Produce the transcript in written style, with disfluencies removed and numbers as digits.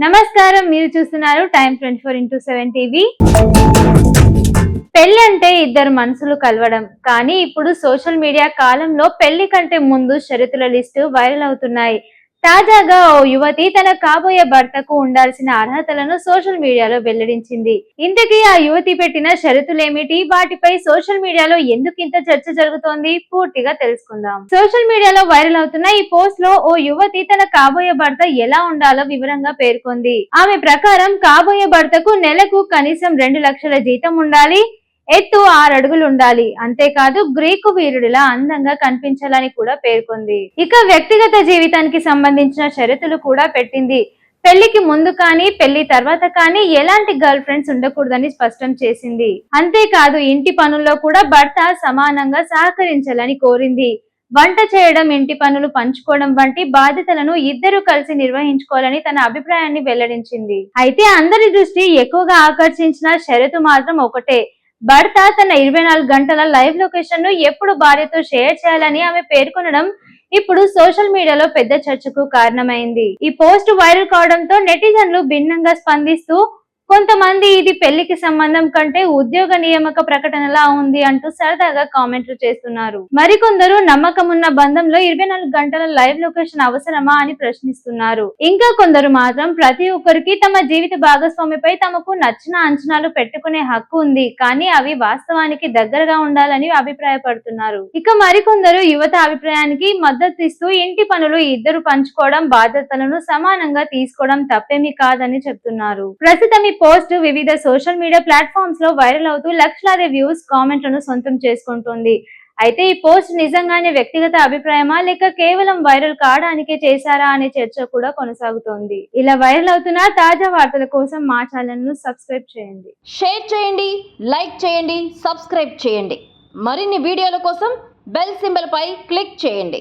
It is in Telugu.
నమస్కారం, మీరు చూస్తున్నారు టైమ్ 24x7 టీవీ. పెళ్లి అంటే ఇద్దరు మనసులు కలవడం. కానీ ఇప్పుడు సోషల్ మీడియా కాలంలో పెళ్లి కంటే ముందు షరతుల లిస్టు వైరల్ అవుతున్నాయి. తాజాగా ఓ యువతి తన కాబోయే భర్తకు ఉండాల్సిన అర్హతలను సోషల్ మీడియాలో వెల్లడించింది. ఇంతకీ ఆ యువతి పెట్టిన షరతులేమిటి, వాటిపై సోషల్ మీడియాలో ఎందుకు ఇంత చర్చ జరుగుతోంది, పూర్తిగా తెలుసుకుందాం. సోషల్ మీడియాలో వైరల్ అవుతున్న ఈ పోస్ట్ లో ఓ యువతి తన కాబోయే భర్త ఎలా ఉండాలో వివరంగా పేర్కొంది. ఆమె ప్రకారం కాబోయే భర్తకు నెలకు కనీసం 2 లక్షల జీతం ఉండాలి, ఎత్తు 6 అడుగులు ఉండాలి, అంతేకాదు గ్రీకు వీరుడిలా అందంగా కనిపించాలని కూడా పేర్కొంది. ఇక వ్యక్తిగత జీవితానికి సంబంధించిన షరతులు కూడా పెట్టింది. పెళ్లికి ముందు కానీ పెళ్లి తర్వాత కానీ ఎలాంటి గర్ల్ ఫ్రెండ్స్ ఉండకూడదని స్పష్టం చేసింది. అంతేకాదు ఇంటి పనుల్లో కూడా భర్త సమానంగా సహకరించాలని కోరింది. వంట చేయడం, ఇంటి పనులు పంచుకోవడం వంటి బాధ్యతలను ఇద్దరు కలిసి నిర్వహించుకోవాలని తన అభిప్రాయాన్ని వెల్లడించింది. అయితే అందరి దృష్టి ఎక్కువగా ఆకర్షించిన షరతు మాత్రం ఒకటే. భర్త తన 24 గంటల లైవ్ లొకేషన్ ను ఎప్పుడు భార్యతో షేర్ చేయాలని ఆమె పేర్కొనడం ఇప్పుడు సోషల్ మీడియాలో పెద్ద చర్చకు కారణమైంది. ఈ పోస్ట్ వైరల్ కావడంతో నెటిజన్లు భిన్నంగా స్పందిస్తూ, కొంతమంది ఇది పెళ్లికి సంబంధం కంటే ఉద్యోగ నియామక ప్రకటనలా ఉంది అంటూ సరదాగా కామెంట్లు చేస్తున్నారు. మరికొందరు నమ్మకమున్న బంధంలో 24 గంటల లైవ్ లొకేషన్ అవసరమా అని ప్రశ్నిస్తున్నారు. ఇంకా కొందరు మాత్రం ప్రతి ఒక్కరికి తమ జీవిత భాగస్వామిపై తమకు నచ్చిన అంచనాలు పెట్టుకునే హక్కు ఉంది, కానీ అవి వాస్తవానికి దగ్గరగా ఉండాలని అభిప్రాయపడుతున్నారు. ఇక మరికొందరు యువత అభిప్రాయానికి మద్దతు ఇస్తూ ఇంటి పనులు ఇద్దరు పంచుకోవడం, బాధ్యతలను సమానంగా తీసుకోవడం తప్పేమీ కాదని చెప్తున్నారు. ప్రస్తుతం ఈ పోస్ట్ వివిధ సోషల్ మీడియా ప్లాట్ఫామ్స్ లో వైరల్ అవుతూ లక్షలాది వ్యూస్, కామెంట్లను సొంతం చేసుకుంటుంది. అయితే ఈ పోస్ట్ నిజంగానే వ్యక్తిగత అభిప్రాయమా, లేక కేవలం వైరల్ కావడానికే చేశారా అనే చర్చ కూడా కొనసాగుతోంది. ఇలా వైరల్ అవుతున్న తాజా వార్తల కోసం మా ఛానల్ ను సబ్స్క్రైబ్ చేయండి, షేర్ చేయండి, లైక్ చేయండి, సబ్స్క్రైబ్ చేయండి. మరిన్ని వీడియోల కోసం బెల్ సింబల్ పై క్లిక్ చేయండి.